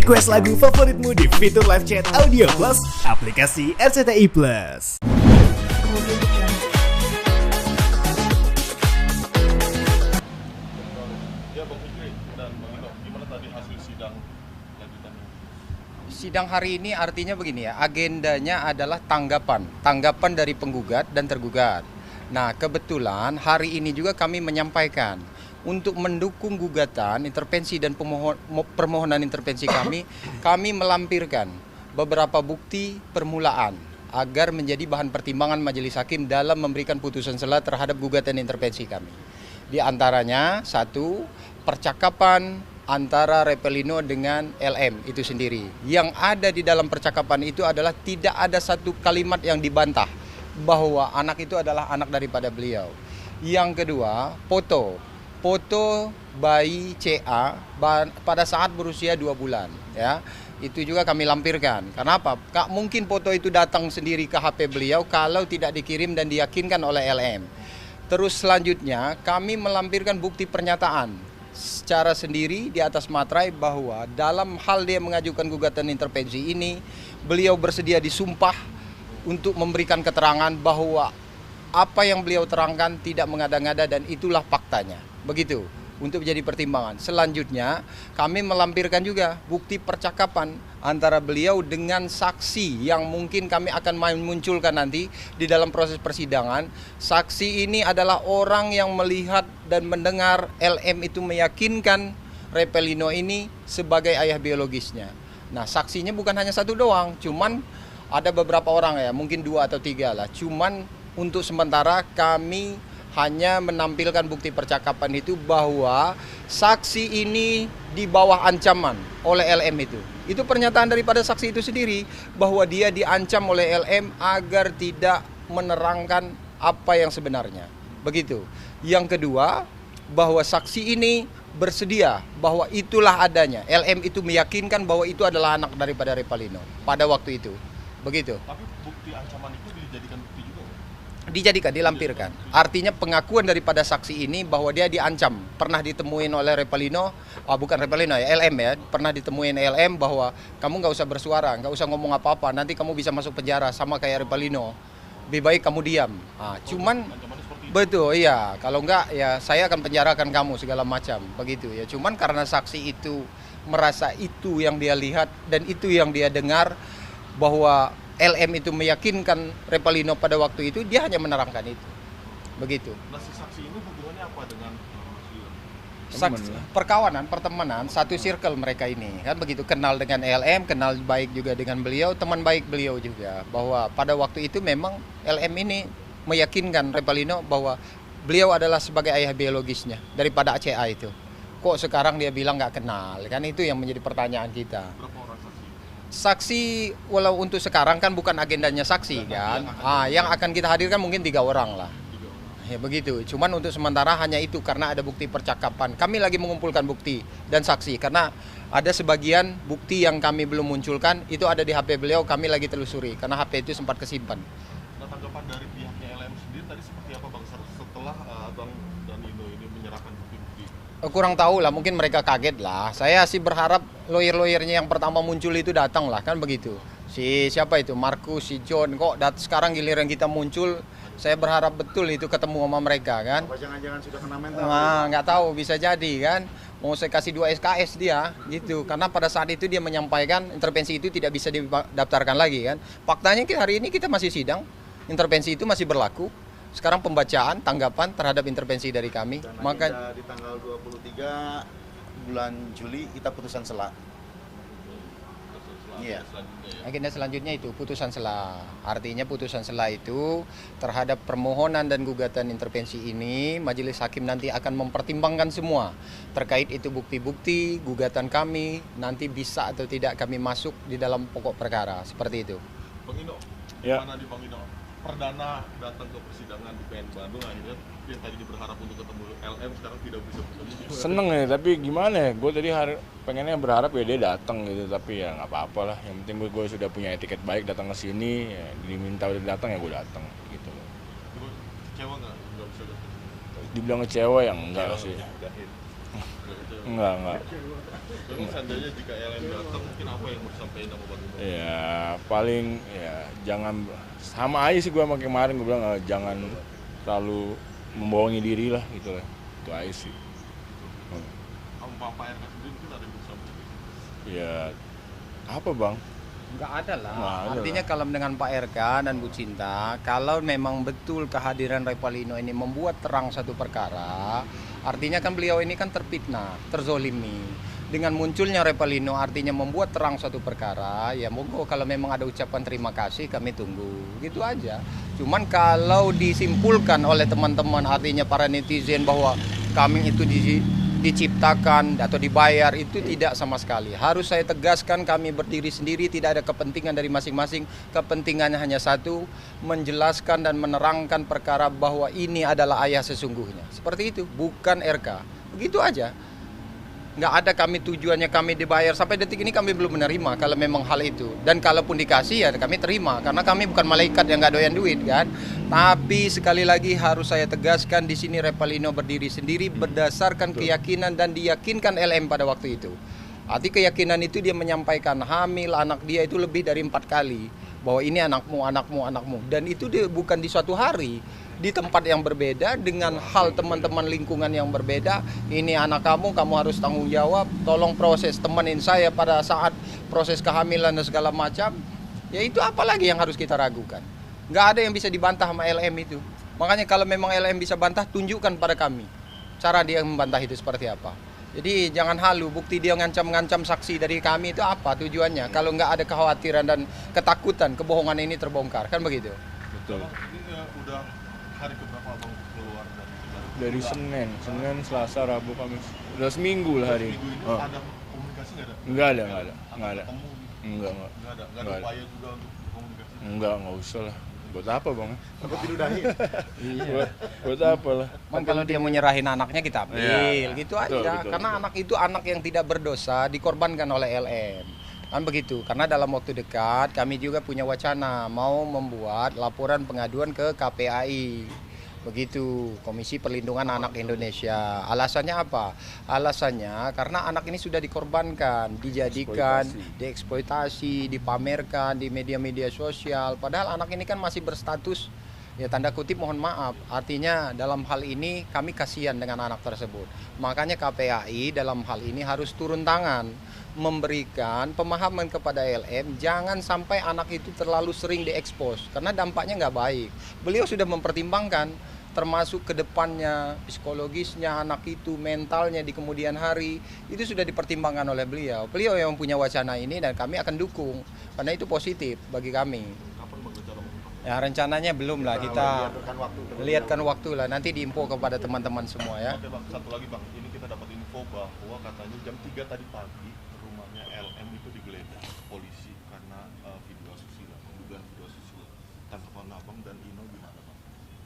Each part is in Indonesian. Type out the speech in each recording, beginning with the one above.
Request lagu favoritmu di fitur live chat Audio Plus, aplikasi RCTI Plus. Ya Bang Fikri dan Bang Ino, gimana tadi hasil sidang lanjutannya? Sidang hari ini artinya begini ya, agendanya adalah tanggapan dari penggugat dan tergugat. Nah, kebetulan hari ini juga kami menyampaikan untuk mendukung gugatan, intervensi dan permohonan intervensi kami melampirkan beberapa bukti permulaan agar menjadi bahan pertimbangan majelis hakim dalam memberikan putusan sela terhadap gugatan intervensi kami. Di antaranya, satu, percakapan antara Repelino dengan LM itu sendiri. Yang ada di dalam percakapan itu adalah tidak ada satu kalimat yang dibantah bahwa anak itu adalah anak daripada beliau. Yang kedua, foto bayi CA pada saat berusia 2 bulan, ya. Itu juga kami lampirkan. Kenapa? Mungkin foto itu datang sendiri ke HP beliau kalau tidak dikirim dan diyakinkan oleh LM. Terus selanjutnya kami melampirkan bukti pernyataan secara sendiri di atas materai bahwa dalam hal dia mengajukan gugatan intervensi ini, beliau bersedia disumpah untuk memberikan keterangan bahwa apa yang beliau terangkan tidak mengada-ngada dan itulah faktanya. Begitu, untuk menjadi pertimbangan. Selanjutnya, kami melampirkan juga bukti percakapan antara beliau dengan saksi yang mungkin kami akan munculkan nanti di dalam proses persidangan. Saksi ini adalah orang yang melihat dan mendengar LM itu meyakinkan Repelino ini sebagai ayah biologisnya. Nah, saksinya bukan hanya satu doang, cuman ada beberapa orang ya, mungkin 2 atau 3 lah. Cuman untuk sementara kami hanya menampilkan bukti percakapan itu bahwa saksi ini di bawah ancaman oleh LM itu. Itu pernyataan daripada saksi itu sendiri bahwa dia diancam oleh LM agar tidak menerangkan apa yang sebenarnya. Begitu. Yang kedua, bahwa saksi ini bersedia bahwa itulah adanya. LM itu meyakinkan bahwa itu adalah anak daripada Repelino pada waktu itu. Begitu. Tapi bukti ancaman itu dijadikan bukti juga? Dijadikan, dilampirkan. Artinya pengakuan daripada saksi ini bahwa dia diancam. Pernah ditemuin oleh Repelino, bukan Repelino ya, LM ya. Pernah ditemuin LM bahwa kamu nggak usah bersuara, nggak usah ngomong apa-apa, nanti kamu bisa masuk penjara sama kayak Repelino. Lebih baik kamu diam. Cuman, betul, iya. Kalau nggak, ya saya akan penjarakan kamu segala macam. Begitu ya. Cuman karena saksi itu merasa itu yang dia lihat dan itu yang dia dengar, bahwa LM itu meyakinkan Repelino pada waktu itu, dia hanya menerangkan itu. Begitu. Nah, si saksi ini hubungannya apa dengan Perkawanan, pertemanan, satu circle mereka ini. Kan begitu, kenal dengan LM, kenal baik juga dengan beliau, teman baik beliau juga. Bahwa pada waktu itu memang LM ini meyakinkan Repelino bahwa beliau adalah sebagai ayah biologisnya daripada CA itu. Kok sekarang dia bilang nggak kenal? Kan itu yang menjadi pertanyaan kita. berapa orang saksi? Saksi walau untuk sekarang kan bukan agendanya saksi kan. Yang akan kita hadirkan mungkin 3 orang lah. Ya begitu. Cuman untuk sementara hanya itu karena ada bukti percakapan. Kami lagi mengumpulkan bukti dan saksi karena ada sebagian bukti yang kami belum munculkan itu ada di HP beliau, kami lagi telusuri karena HP itu sempat kesimpan. Nah, tanggapan dari pihaknya LM sendiri tadi seperti apa Bang setelah Bang dan Ino ini menyerahkan bukti-bukti? Kurang tahu lah, mungkin mereka kaget lah. Saya sih berharap lawyer-lawyernya yang pertama muncul itu datang lah, kan begitu. Siapa itu? Markus, si John, kok sekarang giliran kita muncul, saya berharap betul itu ketemu sama mereka kan. Apa jangan-jangan sudah kena mental? Nggak tahu, bisa jadi kan. Mau saya kasih 2 SKS dia gitu. Karena pada saat itu dia menyampaikan intervensi itu tidak bisa didaftarkan lagi kan. Faktanya hari ini kita masih sidang, intervensi itu masih berlaku. Sekarang pembacaan, tanggapan terhadap intervensi dari kami. Dan Maka di tanggal 23 bulan Juli kita putusan sela. Iya. agenda selanjutnya itu putusan sela. Artinya putusan sela itu terhadap permohonan dan gugatan intervensi ini majelis hakim nanti akan mempertimbangkan semua terkait itu bukti-bukti gugatan kami nanti bisa atau tidak kami masuk di dalam pokok perkara seperti itu. Bang Ino, Ya. gimana di Bang Ino? Perdana datang ke persidangan di PN Bandung akhirnya yang tadi berharap untuk ketemu LM sekarang tidak bisa ketemu. Seneng ya, tapi gimana ya, gue tadi pengennya berharap ya dia datang gitu, tapi ya nggak apa-apa lah, yang penting gue sudah punya etiket baik datang ke sini, ya, diminta udah datang ya gue datang gitu. Terus kecewa nggak bisa datang? Dibilang kecewa ya enggak sih, Enggak. Jadi seandainya jika LM datang, mungkin apa yang mau disampaikan sama Bang Ino? Ya paling ya jangan sama aja sih gue sama kemarin gue bilang jangan terlalu membohongi diri lah gitu lah. Itu aja sih. Sama Pak RK sendiri mungkin ada yang bisa sampaikan? Ya apa bang? Nggak ada lah. Nggak ada Artinya lah. kalau dengan Pak RK dan Bu Cinta, kalau memang betul kehadiran Revalino ini membuat terang satu perkara, artinya kan beliau ini kan terfitnah, terzolimi. Dengan munculnya Revalino artinya membuat terang suatu perkara, ya monggo kalau memang ada ucapan terima kasih kami tunggu, gitu aja. Cuman kalau disimpulkan oleh teman-teman artinya para netizen bahwa kami itu diciptakan atau dibayar, itu tidak sama sekali. Harus saya tegaskan kami berdiri sendiri, tidak ada kepentingan dari masing-masing. Kepentingannya hanya satu, menjelaskan dan menerangkan perkara bahwa ini adalah ayah sesungguhnya. Seperti itu, bukan RK. Begitu aja. Nggak ada kami tujuannya kami dibayar. Sampai detik ini kami belum menerima kalau memang hal itu. Dan kalaupun dikasih ya kami terima. Karena kami bukan malaikat yang nggak doyan duit kan. Tapi sekali lagi harus saya tegaskan di sini Revalino berdiri sendiri berdasarkan keyakinan dan diyakinkan LM pada waktu itu. Arti keyakinan itu dia menyampaikan hamil anak dia itu lebih dari 4 kali. Bahwa ini anakmu. Dan itu bukan di suatu hari. Di tempat yang berbeda dengan hal teman-teman lingkungan yang berbeda. Ini anak kamu harus tanggung jawab. Tolong proses, temenin saya pada saat proses kehamilan dan segala macam. Ya itu apalagi yang harus kita ragukan. Nggak ada yang bisa dibantah sama LM itu. Makanya kalau memang LM bisa bantah, tunjukkan pada kami cara dia membantah itu seperti apa. Jadi jangan halu, bukti dia ngancam-ngancam saksi dari kami itu apa tujuannya. Kalau nggak ada kekhawatiran dan ketakutan kebohongan ini terbongkar, kan begitu. Betul. Ini udah hari keberapa Abang keluar dari Tegaru? Dari Senin, Selasa, Rabu, Kamis. Udah seminggu lah hari. Minggu ini Oh. ada komunikasi nggak ada? Enggak ada. Ketemu? Enggak. Nggak ada Nggak ada. upaya juga untuk komunikasi? Enggak usah lah. Buat apa bang? Takut diludahi. Buat apa lah? Bang, kalau dia mau nyerahin anaknya kita ambil, Iya. gitu Betul, aja. betul, Karena betul. anak itu anak yang tidak berdosa dikorbankan oleh LM. Kan begitu. Karena dalam waktu dekat kami juga punya wacana mau membuat laporan pengaduan ke KPAI. Begitu, Komisi Perlindungan Anak Indonesia. Alasannya apa? Alasannya karena anak ini sudah dikorbankan, dijadikan, dieksploitasi, dipamerkan di media-media sosial. Padahal anak ini kan masih berstatus, ya tanda kutip mohon maaf. Artinya dalam hal ini kami kasihan dengan anak tersebut. Makanya KPAI dalam hal ini harus turun tangan, memberikan pemahaman kepada LM, jangan sampai anak itu terlalu sering diekspos, karena dampaknya nggak baik. Beliau sudah mempertimbangkan, termasuk ke depannya, psikologisnya anak itu, mentalnya di kemudian hari, itu sudah dipertimbangkan oleh beliau. Beliau yang punya wacana ini dan kami akan dukung, karena itu positif bagi kami. Kapan Bang rencana mengungkap? Ya rencananya belum lah, kita Lihatkan waktu. lihatkan waktu lah, nanti diinfo kepada teman-teman semua ya. Oke Bang, satu lagi Bang, ini kita dapat info bahwa katanya jam 3 tadi pagi rumahnya LM itu digeledah polisi karena video asusila, pembunuhan video asusila. Tanggapan Abang dan Ino gimana Bang?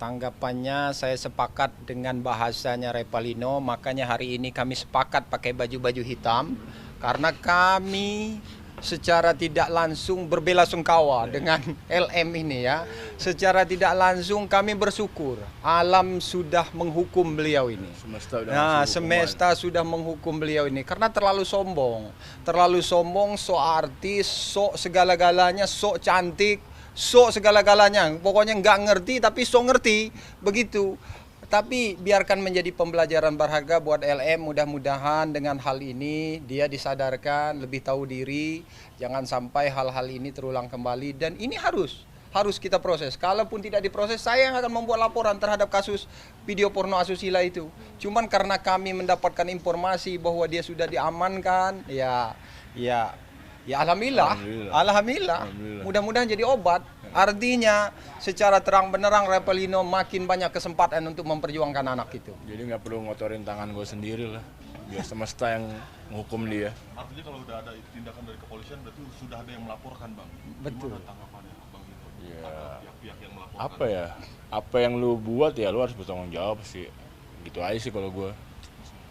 Tanggapannya saya sepakat dengan bahasanya Revalino, makanya hari ini kami sepakat pakai baju-baju hitam karena kami secara tidak langsung berbela-sungkawa dengan LM ini ya. Secara tidak langsung kami bersyukur alam sudah menghukum beliau ini. Semesta udah Nah, ngasih hukuman. semesta sudah menghukum beliau ini karena terlalu sombong, sok artis, sok segala-galanya, sok cantik, sok segala-galanya. Pokoknya nggak ngerti tapi sok ngerti, begitu. Tapi biarkan menjadi pembelajaran berharga buat LM. Mudah-mudahan dengan hal ini dia disadarkan, lebih tahu diri, jangan sampai hal-hal ini terulang kembali. Dan ini harus kita proses. Kalaupun tidak diproses, saya yang akan membuat laporan terhadap kasus video porno asusila itu. Cuman karena kami mendapatkan informasi bahwa dia sudah diamankan, ya alhamdulillah. Mudah-mudahan jadi obat. Artinya secara terang benerang Revalino makin banyak kesempatan untuk memperjuangkan anak itu. Jadi nggak perlu ngotorin tangan gue sendiri lah. Biar semesta yang menghukum dia. Artinya kalau udah ada tindakan dari kepolisian berarti sudah ada yang melaporkan Bang. Betul. Gimana tanggapannya Bang Ino? Iya. Ada pihak-pihak yang melaporkan. Apa ya? Apa yang lu buat ya lu harus bertanggung jawab sih. Gitu aja sih kalau gue.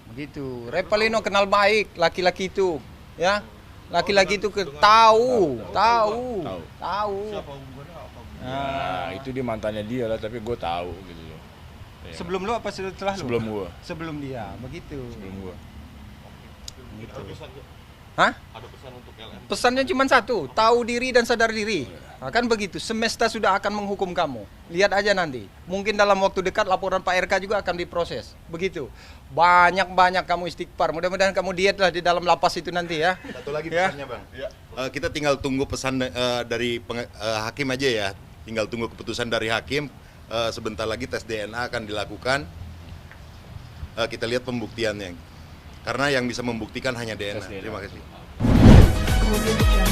Begitu. Revalino kenal baik laki-laki itu, ya. Laki-laki itu tahu. Siapa hubungannya apa? Ya, itu dia mantannya dia lah, tapi gue tahu gitu loh. Ya. Sebelum lu apa setelah lu? Sebelum gue. Sebelum dia, begitu. Sebelum gue. gitu. Ada pesan, Hah? ada pesan untuk LM. Pesannya cuma satu, tahu diri dan sadar diri. Nah, kan begitu, semesta sudah akan menghukum kamu. Lihat aja nanti. Mungkin dalam waktu dekat laporan Pak RK juga akan diproses. Begitu. Banyak-banyak kamu istighfar. Mudah-mudahan kamu diet lah di dalam lapas itu nanti ya. Satu lagi Ya. pesannya Bang. Ya. Kita tinggal tunggu pesan dari hakim aja ya. Tinggal tunggu keputusan dari hakim. Sebentar lagi tes DNA akan dilakukan. Kita lihat pembuktiannya. Karena yang bisa membuktikan hanya DNA. Tes DNA. Terima kasih. Audio Jungle.